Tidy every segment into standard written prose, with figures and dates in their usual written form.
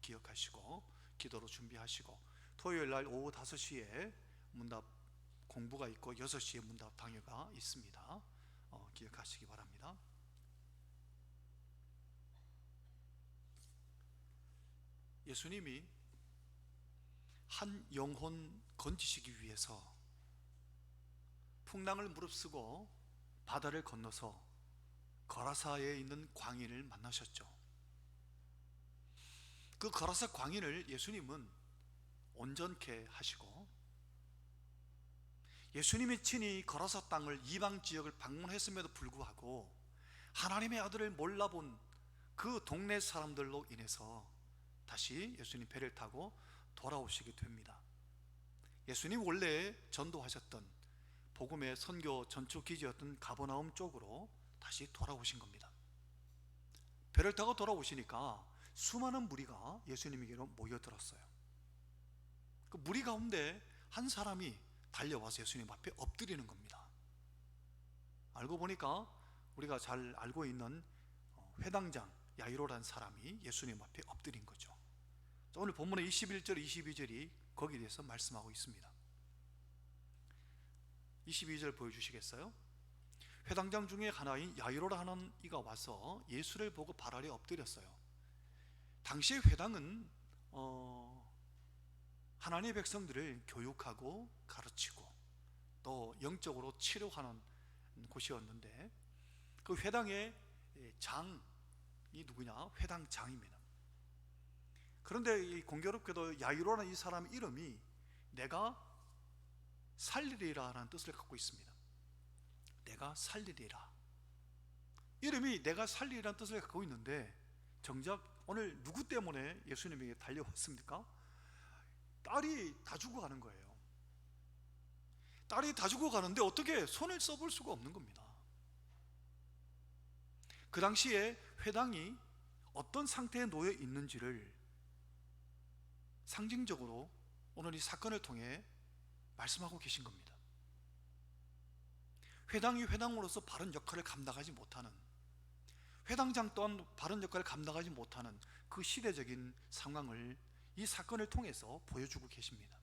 기억하시고 기도로 준비하시고, 토요일날 오후 5시에 문답 공부가 있고 6시에 문답 강의가 있습니다. 기억하시기 바랍니다. 예수님이 한 영혼 건지시기 위해서 풍랑을 무릅쓰고 바다를 건너서 거라사에 있는 광인을 만나셨죠. 그 거라사 광인을 예수님은 온전케 하시고, 예수님이 친히 거라사 땅을, 이방 지역을 방문했음에도 불구하고 하나님의 아들을 몰라본 그 동네 사람들로 인해서 다시 예수님 배를 타고 돌아오시게 됩니다. 예수님 원래 전도하셨던 복음의 선교 전초 기지였던 가버나움 쪽으로 다시 돌아오신 겁니다. 배를 타고 돌아오시니까 수많은 무리가 예수님에게로 모여들었어요. 그 무리 가운데 한 사람이 달려와서 예수님 앞에 엎드리는 겁니다. 알고 보니까 우리가 잘 알고 있는 회당장 야이로라는 사람이 예수님 앞에 엎드린 거죠. 오늘 본문의 21절 22절이 거기에 대해서 말씀하고 있습니다. 22절 보여주시겠어요? 회당장 중에 하나인 야이로라 하는 이가 와서 예수를 보고 발 아래 엎드렸어요. 당시의 회당은 하나님의 백성들을 교육하고 가르치고 또 영적으로 치료하는 곳이었는데, 그 회당의 장이 누구냐? 회당장입니다. 그런데 이 공교롭게도 야이로라는 이 사람 이름이 내가 살리리라 라는 뜻을 갖고 있습니다. 내가 살리리라. 이름이 내가 살리리라는 뜻을 갖고 있는데, 정작 오늘 누구 때문에 예수님에게 달려왔습니까? 딸이 다 죽어가는 거예요. 딸이 다 죽어가는데 어떻게 손을 써볼 수가 없는 겁니다. 그 당시에 회당이 어떤 상태에 놓여 있는지를 상징적으로 오늘 이 사건을 통해 말씀하고 계신 겁니다. 회당이 회당으로서 바른 역할을 감당하지 못하는, 회당장 또한 바른 역할을 감당하지 못하는 그 시대적인 상황을 이 사건을 통해서 보여주고 계십니다.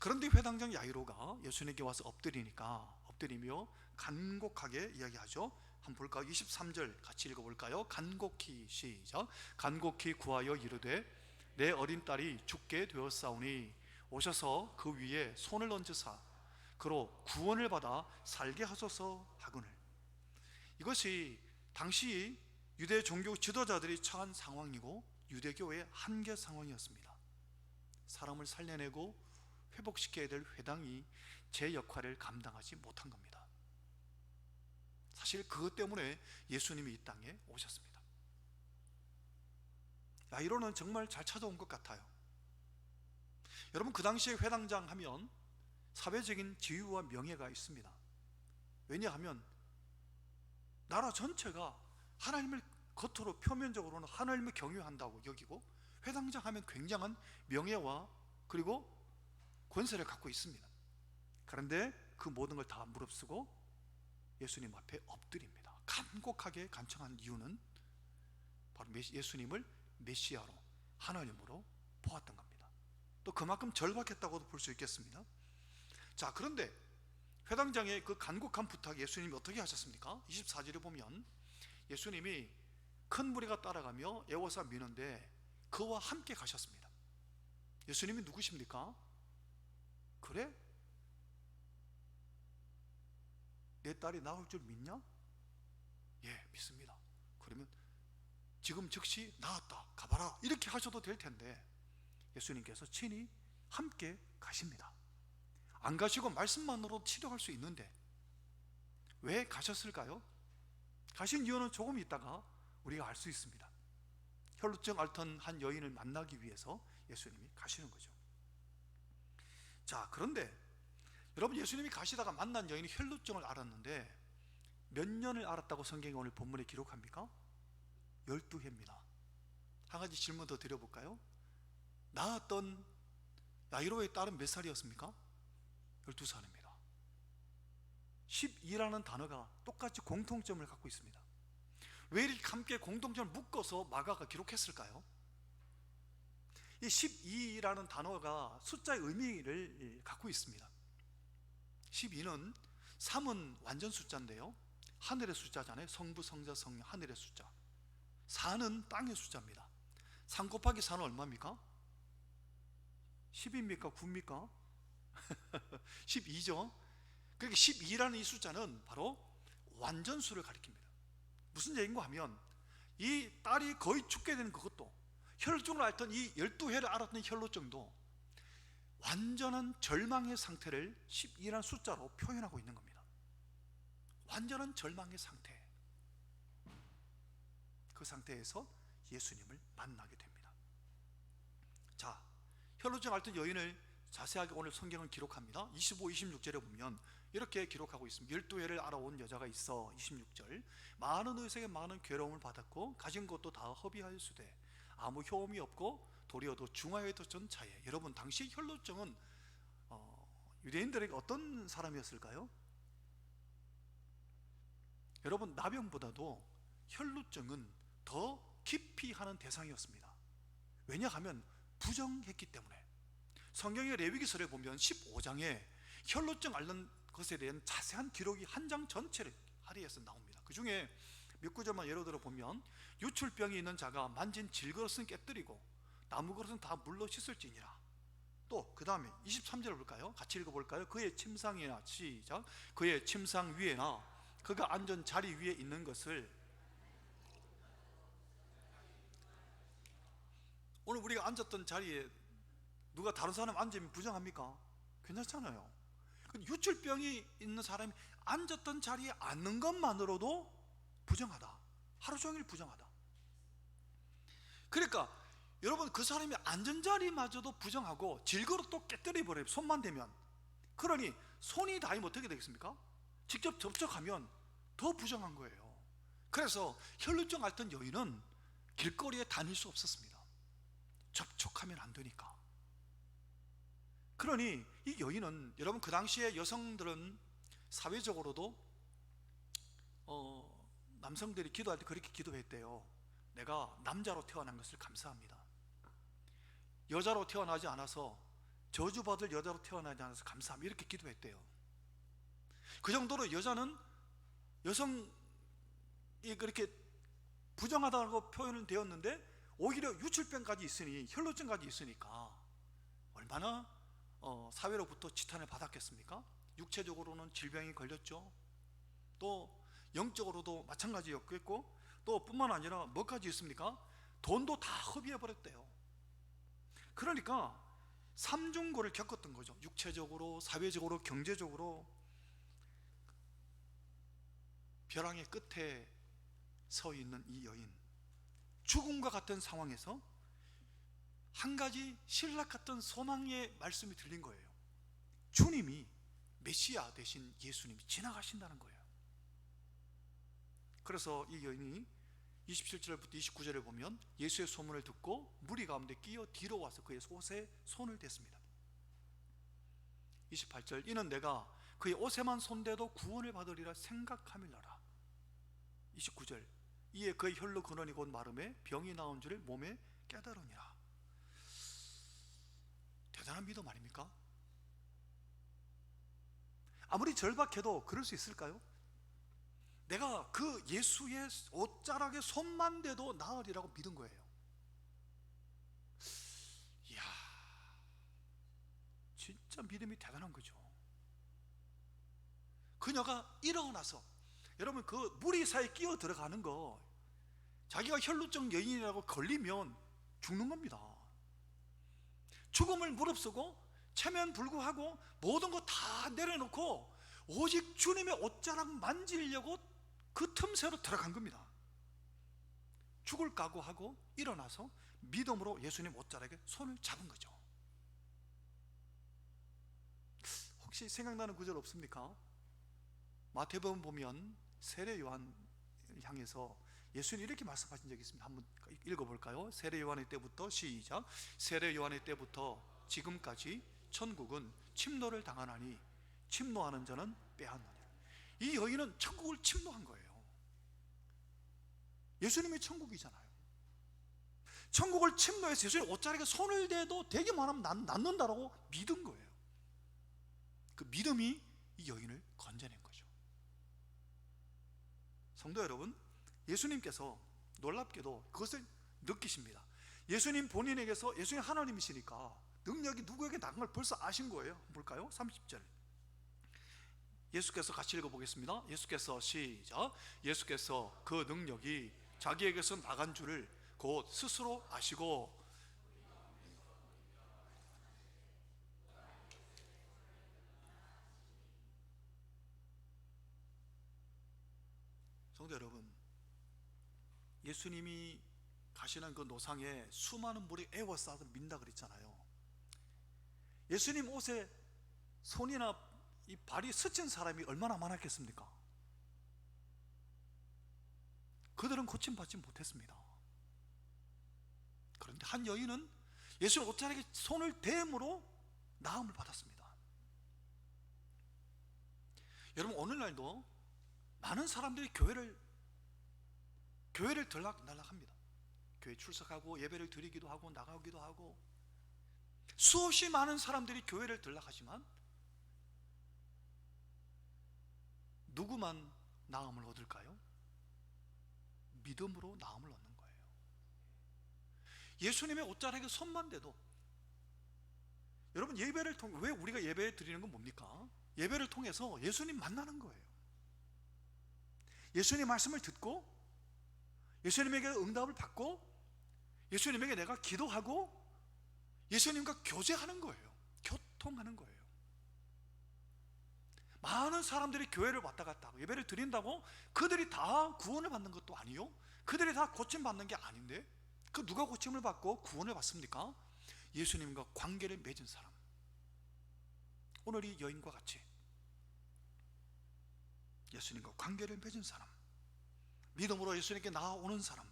그런데 회당장 야이로가 예수님께 와서 엎드리며 간곡하게 이야기하죠. 한번 볼까요? 23절 같이 읽어볼까요? 간곡히, 시작. 간곡히 구하여 이르되 내 어린 딸이 죽게 되었사오니 오셔서 그 위에 손을 얹으사 그로 구원을 받아 살게 하소서 하거늘. 이것이 당시 유대 종교 지도자들이 처한 상황이고 유대교회의 한계 상황이었습니다. 사람을 살려내고 회복시켜야 될 회당이 제 역할을 감당하지 못한 겁니다. 사실 그것 때문에 예수님이 이 땅에 오셨습니다. 야이로는 정말 잘 찾아온 것 같아요. 여러분, 그 당시에 회당장 하면 사회적인 지위와 명예가 있습니다. 왜냐하면 나라 전체가 하나님을 겉으로 표면적으로는 하나님을 경외한다고 여기고, 회당장 하면 굉장한 명예와 그리고 권세를 갖고 있습니다. 그런데 그 모든 걸 다 무릅쓰고 예수님 앞에 엎드립니다. 간곡하게 간청한 이유는 바로 예수님을 메시아로, 하나님으로 보았던 겁니다. 또 그만큼 절박했다고도 볼 수 있겠습니다. 자, 그런데 회당장의 그 간곡한 부탁 예수님이 어떻게 하셨습니까? 24절에 보면 예수님이 큰 무리가 따라가며 애워서 미는데 그와 함께 가셨습니다. 예수님이 누구십니까? 그래? 내 딸이 나올 줄 믿냐? 예, 믿습니다. 그러면 지금 즉시 나았다, 가봐라, 이렇게 하셔도 될 텐데 예수님께서 친히 함께 가십니다. 안 가시고 말씀만으로 치료할 수 있는데 왜 가셨을까요? 가신 이유는 조금 있다가 우리가 알 수 있습니다. 혈루증 앓던 한 여인을 만나기 위해서 예수님이 가시는 거죠. 자, 그런데 여러분, 예수님이 가시다가 만난 여인이 혈루증을 앓았는데 몇 년을 앓았다고 성경이 오늘 본문에 기록합니까? 12해입니다. 한 가지 질문 더 드려볼까요? 낳았던 야이로의 딸은 몇 살이었습니까? 12살입니다. 12라는 단어가 똑같이 공통점을 갖고 있습니다. 왜 이렇게 함께 공통점을 묶어서 마가가 기록했을까요? 이 12라는 단어가 숫자의 의미를 갖고 있습니다. 12는 3은 완전 숫자인데요, 하늘의 숫자잖아요. 성부, 성자, 성령, 하늘의 숫자. 4는 땅의 숫자입니다. 3 곱하기 4는 얼마입니까? 10입니까? 9입니까? 12죠. 그러니까 12라는 이 숫자는 바로 완전수를 가리킵니다. 무슨 얘기인가 하면, 이 딸이 거의 죽게 되는 그것도, 혈루증을 앓던 이 12회를 앓았던 혈루증도 완전한 절망의 상태를 12라는 숫자로 표현하고 있는 겁니다. 완전한 절망의 상태. 그 상태에서 예수님을 만나게 됩니다. 자, 혈루증 앓던 여인을 자세하게 오늘 성경은 기록합니다. 25, 26절에 보면 이렇게 기록하고 있습니다. 12회를 알아온 여자가 있어. 26절, 많은 의색에 많은 괴로움을 받았고 가진 것도 다 허비하였으되 아무 효험이 없고 도리어 더 중하에 더 전 차에. 여러분, 당시 혈루증은 유대인들에게 어떤 사람이었을까요? 여러분, 나병보다도 혈루증은 더 깊이 하는 대상이었습니다. 왜냐하면 부정했기 때문에. 성경의 레위기서에 보면 15장에 혈루증 앓는 것에 대한 자세한 기록이 한 장 전체를 할애해서 나옵니다. 그 중에 몇 구절만 예로 들어 보면, 유출병이 있는 자가 만진 질그릇은 깨뜨리고 나무그릇은 다 물로 씻을지니라. 또 그 다음에 23절을 볼까요? 같이 읽어볼까요? 그의 침상이나, 시작, 그의 침상 위에나 그가 앉은 자리 위에 있는 것을. 오늘 우리가 앉았던 자리에 누가 다른 사람 앉으면 부정합니까? 괜찮잖아요. 유출병이 있는 사람이 앉았던 자리에 앉는 것만으로도 부정하다. 하루 종일 부정하다. 그러니까 여러분, 그 사람이 앉은 자리마저도 부정하고 질그릇도 깨뜨려버려요, 손만 대면. 그러니 손이 닿으면 어떻게 되겠습니까? 직접 접촉하면 더 부정한 거예요. 그래서 혈루증 앓던 여인은 길거리에 다닐 수 없었습니다. 접촉하면 안 되니까. 그러니 이 여인은, 여러분, 그 당시에 여성들은 사회적으로도 남성들이 기도할 때 그렇게 기도했대요. 내가 남자로 태어난 것을 감사합니다. 여자로 태어나지 않아서, 저주받을 여자로 태어나지 않아서 감사합니다. 이렇게 기도했대요. 그 정도로 여자는, 여성이 그렇게 부정하다고 표현은 되었는데, 오히려 유출병까지 있으니, 혈루증까지 있으니까 얼마나 사회로부터 지탄을 받았겠습니까? 육체적으로는 질병이 걸렸죠. 또 영적으로도 마찬가지였겠고, 또 뿐만 아니라 뭐까지 있습니까? 돈도 다 허비해버렸대요. 그러니까 삼중고를 겪었던 거죠. 육체적으로, 사회적으로, 경제적으로. 벼랑의 끝에 서 있는 이 여인, 죽음과 같은 상황에서 한 가지 신락 같은 소망의 말씀이 들린 거예요. 주님이, 메시아 되신 예수님이 지나가신다는 거예요. 그래서 이 여인이 27절부터 29절에 보면 예수의 소문을 듣고 무리 가운데 끼어 뒤로 와서 그의 옷에 손을 댔습니다. 28절, 이는 내가 그의 옷에만 손대도 구원을 받으리라 생각함일러라. 29절, 이에 그의 혈로 근원이 곧 마름에 병이 나온 줄을 몸에 깨달으니라. 대단한 믿음 아닙니까? 아무리 절박해도 그럴 수 있을까요? 내가 그 예수의 옷자락에 손만 대도 나으리라고 믿은 거예요. 이야, 진짜 믿음이 대단한 거죠. 그녀가 일어나서, 여러분, 그 무리 사이에 끼어 들어가는 거, 자기가 혈루증 여인이라고 걸리면 죽는 겁니다. 죽음을 무릅쓰고 체면불구하고 모든 거 다 내려놓고 오직 주님의 옷자락 만지려고 그 틈새로 들어간 겁니다. 죽을 각오하고 일어나서 믿음으로 예수님 옷자락에 손을 잡은 거죠. 혹시 생각나는 구절 없습니까? 마태복음 보면 세례 요한 향해서 예수님이 이렇게 말씀하신 적이 있습니다. 한번 읽어볼까요? 세례 요한의 때부터, 시작, 세례 요한의 때부터 지금까지 천국은 침노를 당하나니 침노하는 자는 빼앗느니라. 이 여인은 천국을 침노한 거예요. 예수님이 천국이잖아요. 천국을 침노해서 예수님 옷자락에 손을 대도 되기만 하면 낫는다라고 믿은 거예요. 그 믿음이 이 여인을 건져낸 거죠. 성도 여러분, 예수님께서 놀랍게도 그것을 느끼십니다. 예수님 본인에게서, 예수님 하나님이시니까 능력이 누구에게 나간 걸 벌써 아신 거예요. 뭘까요? 30절 예수께서 같이 읽어보겠습니다. 예수께서 시작. 예수께서 그 능력이 자기에게서 나간 줄을 곧 스스로 아시고 성도 여러분, 예수님이 가시는 그 노상에 수많은 물이 에워싸서 민다 그랬잖아요. 예수님 옷에 손이나 이 발이 스친 사람이 얼마나 많았겠습니까? 그들은 고침받지 못했습니다. 그런데 한 여인은 예수님 옷자락에 손을 댐으로 나음을 받았습니다. 여러분, 오늘날도 많은 사람들이 교회를 들락날락합니다. 교회 출석하고 예배를 드리기도 하고 나가기도 하고 수없이 많은 사람들이 교회를 들락하지만 누구만 나음을 얻을까요? 믿음으로 나음을 얻는 거예요. 예수님의 옷자락에 손만 대도, 여러분, 예배를 통해, 왜 우리가 예배 드리는 건 뭡니까? 예배를 통해서 예수님 만나는 거예요. 예수님 말씀을 듣고 예수님에게 응답을 받고 예수님에게 내가 기도하고 예수님과 교제하는 거예요. 교통하는 거예요. 많은 사람들이 교회를 왔다 갔다 하고 예배를 드린다고 그들이 다 구원을 받는 것도 아니요, 그들이 다 고침받는 게 아닌데, 그 누가 고침을 받고 구원을 받습니까? 예수님과 관계를 맺은 사람. 오늘 이 여인과 같이 예수님과 관계를 맺은 사람, 믿음으로 예수님께 나아오는 사람,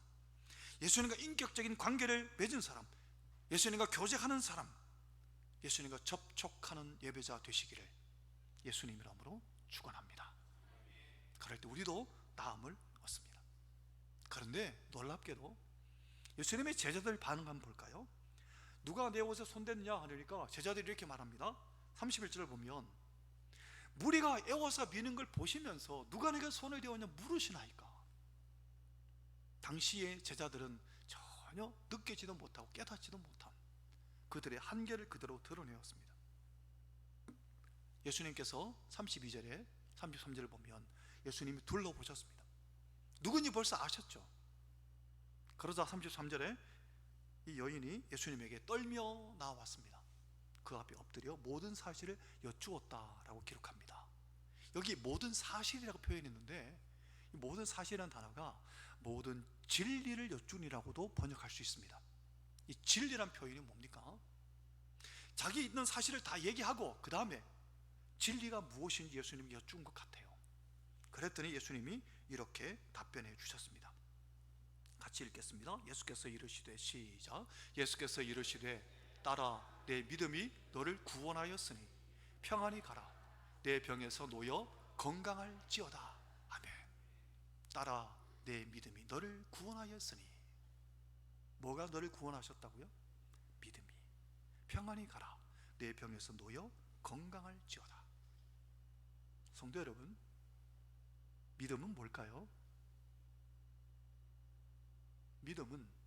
예수님과 인격적인 관계를 맺은 사람, 예수님과 교제하는 사람, 예수님과 접촉하는 예배자 되시기를 예수님 이름으로 축원합니다. 그럴 때 우리도 나음을 얻습니다. 그런데 놀랍게도 예수님의 제자들 반응 한번 볼까요? 누가 내 옷에 손댔냐 하니까 제자들이 이렇게 말합니다. 31절을 보면 무리가 에워싸 미는 걸 보시면서 누가 내게 손을 대었냐 물으시나이까. 당시의 제자들은 전혀 느끼지도 못하고 깨닫지도 못한 그들의 한계를 그대로 드러내었습니다. 예수님께서 32절에 33절을 보면 예수님이 둘러보셨습니다. 누군지 벌써 아셨죠? 그러자 33절에 이 여인이 예수님에게 떨며 나왔습니다. 그 앞에 엎드려 모든 사실을 여쭈었다라고 기록합니다. 여기 모든 사실이라고 표현했는데, 이 모든 사실이라는 단어가 모든 진리를 여쭈니라고도 번역할 수 있습니다. 이 진리란 표현이 뭡니까? 자기 있는 사실을 다 얘기하고 그 다음에 진리가 무엇인지 예수님이 여쭈은 것 같아요. 그랬더니 예수님이 이렇게 답변해 주셨습니다. 같이 읽겠습니다. 예수께서 이르시되 시작. 예수께서 이르시되 딸아 내 믿음이 너를 구원하였으니 평안히 가라. 내 병에서 놓여 건강할지어다. 아멘. 딸아 내 믿음이 너를 구원하였으니, 뭐가 너를 구원하셨다고요? 믿음이. 평안히 가라. 내 병에서 놓여 건강할지어다. 성도 여러분, 믿음은 뭘까요? 믿음은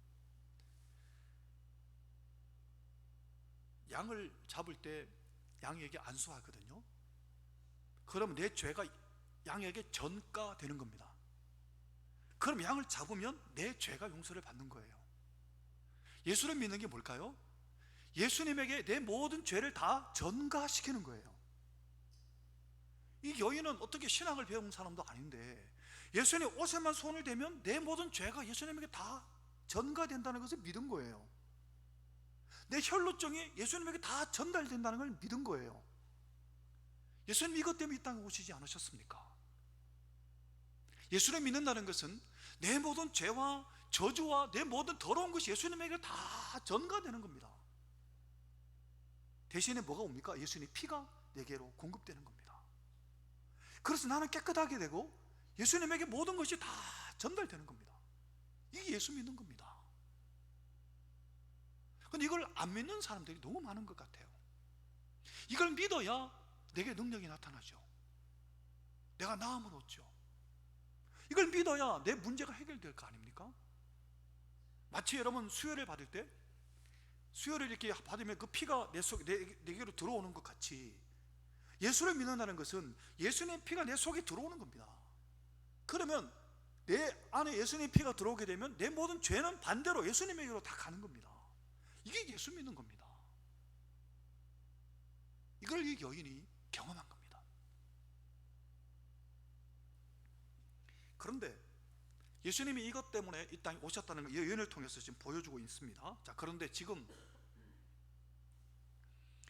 양을 잡을 때 양에게 안수하거든요. 그러면 내 죄가 양에게 전가되는 겁니다. 그럼 양을 잡으면 내 죄가 용서를 받는 거예요. 예수를 믿는 게 뭘까요? 예수님에게 내 모든 죄를 다 전가시키는 거예요. 이 여인은 어떻게 신앙을 배운 사람도 아닌데 예수님 옷에만 손을 대면 내 모든 죄가 예수님에게 다 전가된다는 것을 믿은 거예요. 내 혈루증이 예수님에게 다 전달된다는 걸 믿은 거예요. 예수님 이것 때문에 이 땅에 오시지 않으셨습니까? 예수를 믿는다는 것은 내 모든 죄와 저주와 내 모든 더러운 것이 예수님에게 다 전가되는 겁니다. 대신에 뭐가 옵니까? 예수님의 피가 내게로 공급되는 겁니다. 그래서 나는 깨끗하게 되고 예수님에게 모든 것이 다 전달되는 겁니다. 이게 예수 믿는 겁니다. 이걸 안 믿는 사람들이 너무 많은 것 같아요. 이걸 믿어야 내게 능력이 나타나죠. 내가 나음을 얻죠. 이걸 믿어야 내 문제가 해결될 거 아닙니까? 마치 여러분 수혈을 받을 때 수혈을 이렇게 받으면 그 피가 내게로 들어오는 것 같이, 예수를 믿는다는 것은 예수님의 피가 내 속에 들어오는 겁니다. 그러면 내 안에 예수님의 피가 들어오게 되면 내 모든 죄는 반대로 예수님에게로 다 가는 겁니다. 이게 예수 믿는 겁니다. 이걸 이 여인이 경험한 겁니다. 그런데 예수님이 이것 때문에 이 땅에 오셨다는 걸 이 여인을 통해서 지금 보여주고 있습니다. 자, 그런데 지금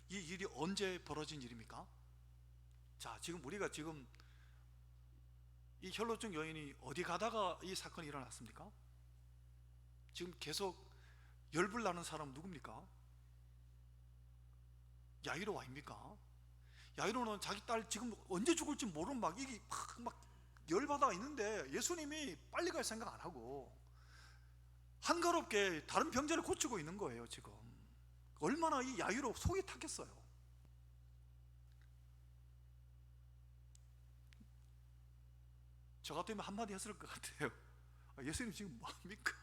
이 일이 언제 벌어진 일입니까? 자, 지금 우리가 지금 이 혈루증 여인이 어디 가다가 이 사건이 일어났습니까? 지금 계속 열불 나는 사람 누굽니까? 야이로 아닙니까? 야이로는 자기 딸 지금 언제 죽을지 모르는 막 이게 막 열받아 있는데 예수님이 빨리 갈 생각 안 하고 한가롭게 다른 병자를 고치고 있는 거예요. 지금 얼마나 이 야이로 속이 탔겠어요. 저 같으면 한마디 했을 것 같아요. 예수님 지금 뭐합니까?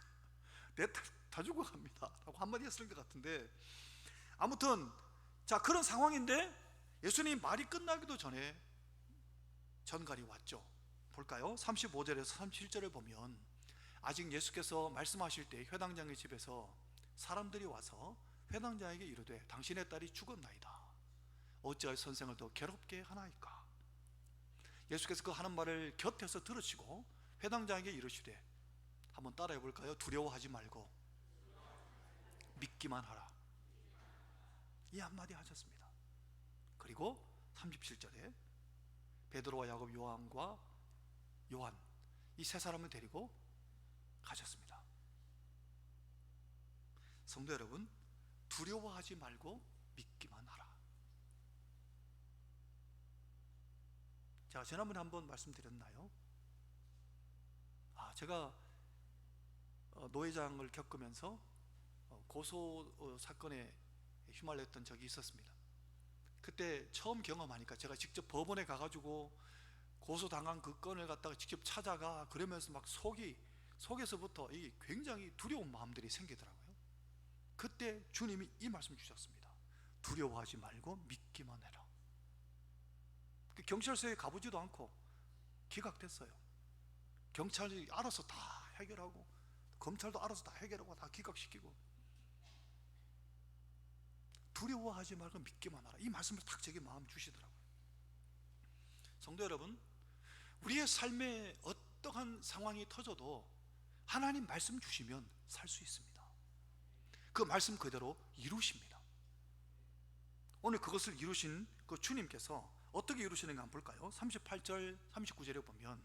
내 딸 다 죽어갑니다 라고 한마디 했을 것 같은데, 아무튼 자, 그런 상황인데 예수님 말이 끝나기도 전에 전갈이 왔죠. 볼까요? 35절에서 37절을 보면 아직 예수께서 말씀하실 때 회당장의 집에서 사람들이 와서 회당장에게 이르되 당신의 딸이 죽었나이다. 어찌하여 선생을 더 괴롭게 하나이까? 예수께서 그 하는 말을 곁에서 들으시고 회당장에게 이르시되, 한번 따라해 볼까요? 두려워하지 말고 믿기만 하라. 이 한마디 하셨습니다. 그리고 37절에 베드로와 야곱, 요한과 요한, 이 세 사람을 데리고 가셨습니다. 성도 여러분, 두려워하지 말고 믿기만 하라. 자, 지난번에 한번 말씀드렸나요? 제가 노회장을 겪으면서 고소 사건에 휘말렸던 적이 있었습니다. 그때 처음 경험하니까 제가 직접 법원에 가가지고 고소당한 그 건을 갖다가 직접 찾아가 그러면서 막 속에서부터 이 굉장히 두려운 마음들이 생기더라고요. 그때 주님이 이 말씀 주셨습니다. 두려워하지 말고 믿기만 해라. 경찰서에 가보지도 않고 기각됐어요. 경찰이 알아서 다 해결하고 검찰도 알아서 다 해결하고 다 기각시키고. 두려워하지 말고 믿기만 하라. 이 말씀을 딱 제게 마음 주시더라고요. 성도 여러분, 우리의 삶에 어떠한 상황이 터져도 하나님 말씀 주시면 살 수 있습니다. 그 말씀 그대로 이루십니다. 오늘 그것을 이루신 그 주님께서 어떻게 이루시는가 한번 볼까요? 38절 39절에 보면,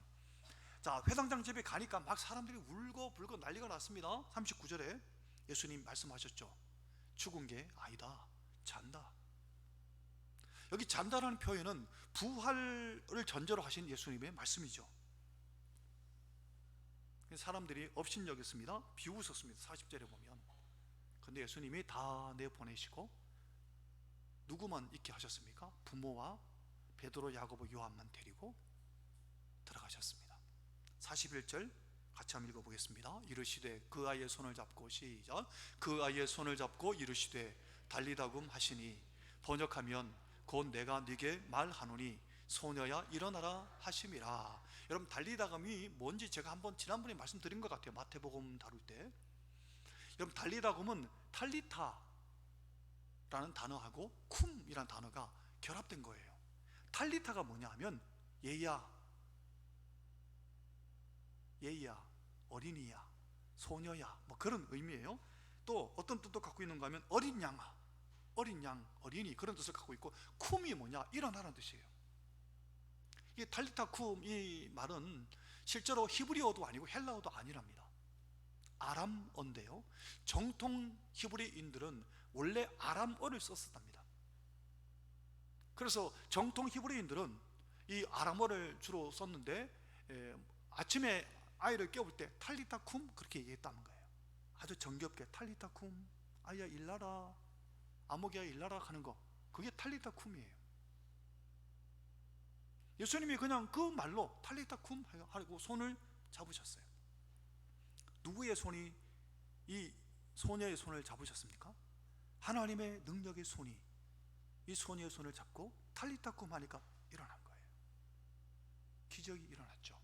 자, 회당장 집에 가니까 막 사람들이 울고 불고 난리가 났습니다. 39절에 예수님 말씀하셨죠. 죽은 게 아니다, 잔다. 여기 잔다라는 표현은 부활을 전제로 하신 예수님의 말씀이죠. 사람들이 업신여겼습니다. 비웃었습니다. 40절에 보면. 근데 예수님이 다 내보내시고 누구만 있게 하셨습니까? 부모와 베드로, 야고보, 요한만 데리고 들어가셨습니다. 41절 같이 한번 읽어보겠습니다. 이르시되 그 아이의 손을 잡고, 시작, 그 아이의 손을 잡고 이르시되 달리다금 하시니, 번역하면 곧 내가 네게 말하노니 소녀야 일어나라 하심이라. 여러분, 달리다금이 뭔지 제가 한번 지난번에 말씀드린 것 같아요. 마태복음 다룰 때. 여러분, 달리다금은 탈리타라는 단어하고 쿰이라는 단어가 결합된 거예요. 탈리타가 뭐냐 하면 얘야, 어린이야, 소녀야, 뭐 그런 의미예요. 또 어떤 뜻도 갖고 있는가 하면 어린 양아, 어린 양, 어린이, 그런 뜻을 갖고 있고, 쿰이 뭐냐? 일어나라는 뜻이에요. 이 탈리타 쿰, 이 말은 실제로 히브리어도 아니고 헬라어도 아니랍니다. 아람어인데요, 정통 히브리인들은 원래 아람어를 썼었답니다. 그래서 정통 히브리인들은 이 아람어를 주로 썼는데, 아침에 아이를 깨울 때 탈리타 쿰 그렇게 얘기했다는 거예요. 아주 정겹게 탈리타 쿰, 아야 일나라, 아모기야 일나라 하는 거, 그게 탈리타 쿰이에요. 예수님이 그냥 그 말로 탈리타 쿰 하고 손을 잡으셨어요. 누구의 손이 이 소녀의 손을 잡으셨습니까? 하나님의 능력의 손이 이 소녀의 손을 잡고 탈리타 쿰 하니까 일어난 거예요. 기적이 일어났죠.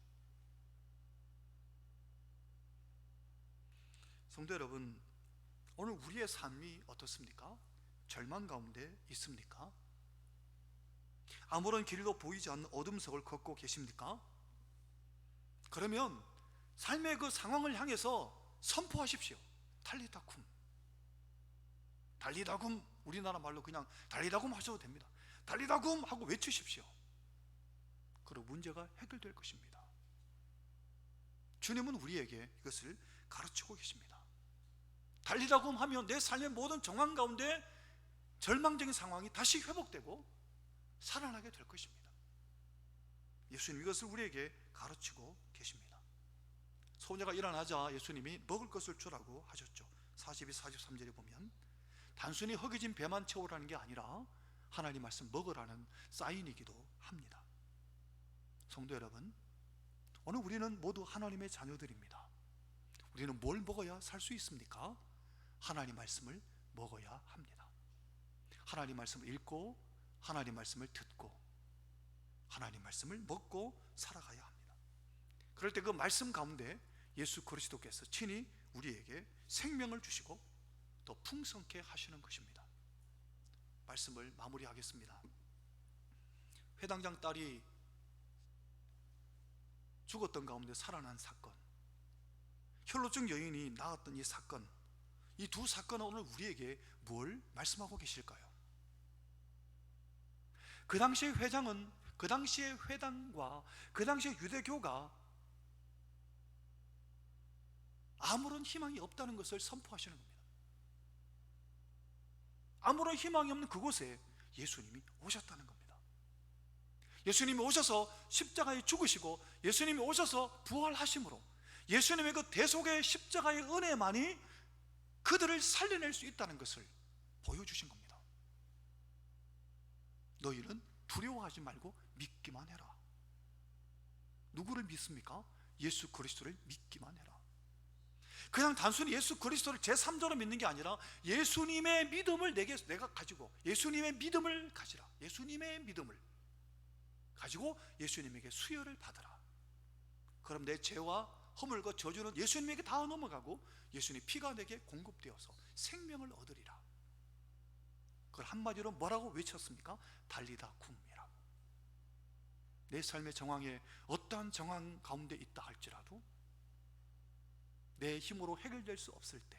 성도 여러분, 오늘 우리의 삶이 어떻습니까? 절망 가운데 있습니까? 아무런 길도 보이지 않는 어둠 속을 걷고 계십니까? 그러면 삶의 그 상황을 향해서 선포하십시오. 탈리타 쿰. 달리다 쿰, 우리나라 말로 그냥 달리다 쿰 하셔도 됩니다. 달리다 쿰 하고 외치십시오. 그리고 문제가 해결될 것입니다. 주님은 우리에게 이것을 가르치고 계십니다. 달리다 쿰 하면 내 삶의 모든 정황 가운데 절망적인 상황이 다시 회복되고 살아나게 될 것입니다. 예수님 이것을 우리에게 가르치고 계십니다. 소녀가 일어나자 예수님이 먹을 것을 주라고 하셨죠. 42, 43절에 보면 단순히 허기진 배만 채우라는 게 아니라 하나님 말씀 먹으라는 사인이기도 합니다. 성도 여러분, 오늘 우리는 모두 하나님의 자녀들입니다. 우리는 뭘 먹어야 살 수 있습니까? 하나님 말씀을 먹어야 합니다. 하나님 말씀을 읽고 하나님 말씀을 듣고 하나님 말씀을 먹고 살아가야 합니다. 그럴 때 그 말씀 가운데 예수 그리스도께서 친히 우리에게 생명을 주시고 더 풍성케 하시는 것입니다. 말씀을 마무리하겠습니다. 회당장 딸이 죽었던 가운데 살아난 사건, 혈루증 여인이 나았던 이 사건, 이 두 사건은 오늘 우리에게 뭘 말씀하고 계실까요? 그 당시의 회당과 그 당시의 유대교가 아무런 희망이 없다는 것을 선포하시는 겁니다. 아무런 희망이 없는 그곳에 예수님이 오셨다는 겁니다. 예수님이 오셔서 십자가에 죽으시고 예수님이 오셔서 부활하심으로 예수님의 그 대속의 십자가의 은혜만이 그들을 살려낼 수 있다는 것을 보여주신 겁니다. 너희는 두려워하지 말고 믿기만 해라. 누구를 믿습니까? 예수 그리스도를 믿기만 해라. 그냥 단순히 예수 그리스도를 제3자로 믿는 게 아니라 예수님의 믿음을 내가 가지고 예수님의 믿음을 가지라. 예수님의 믿음을 가지고 예수님에게 수혈을 받으라. 그럼 내 죄와 허물과 저주는 예수님에게 다 넘어가고 예수님 피가 내게 공급되어서 생명을 얻으리라. 그걸 한마디로 뭐라고 외쳤습니까? 달리다 쿰이라고. 내 삶의 정황에 어떠한 정황 가운데 있다 할지라도 내 힘으로 해결될 수 없을 때,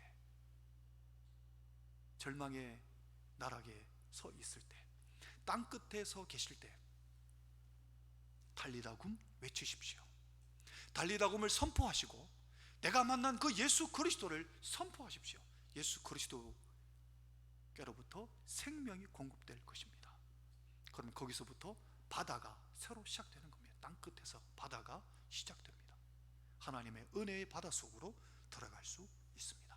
절망의 나락에 서 있을 때, 땅 끝에 서 계실 때 달리다 쿰 외치십시오. 달리다 쿰을 선포하시고 내가 만난 그 예수 그리스도를 선포하십시오. 예수 그리스도께로부터 생명이 공급될 것입니다. 그러면 거기서부터 바다가 새로 시작되는 겁니다. 땅 끝에서 바다가 시작됩니다. 하나님의 은혜의 바다 속으로 들어갈 수 있습니다.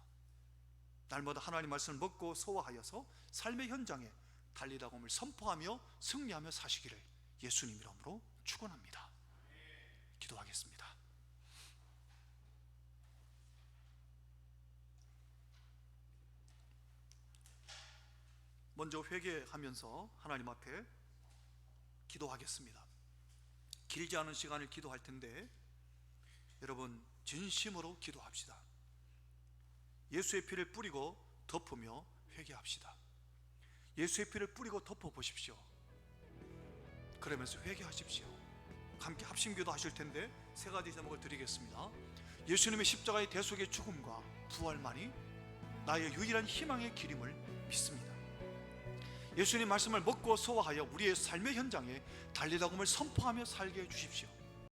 날마다 하나님 말씀을 먹고 소화하여서 삶의 현장에 달리다 쿰을 선포하며 승리하며 사시기를 예수님 이름으로 축원합니다. 기도하겠습니다. 먼저 회개하면서 하나님 앞에 기도하겠습니다. 길지 않은 시간을 기도할 텐데 여러분 진심으로 기도합시다. 예수의 피를 뿌리고 덮으며 회개합시다. 예수의 피를 뿌리고 덮어보십시오. 그러면서 회개하십시오. 함께 합심기도 하실 텐데 세 가지 제목을 드리겠습니다. 예수님의 십자가의 대속의 죽음과 부활만이 나의 유일한 희망의 길임을 믿습니다. 예수님 말씀을 먹고 소화하여 우리의 삶의 현장에 달리다 쿰을 선포하며 살게 해주십시오.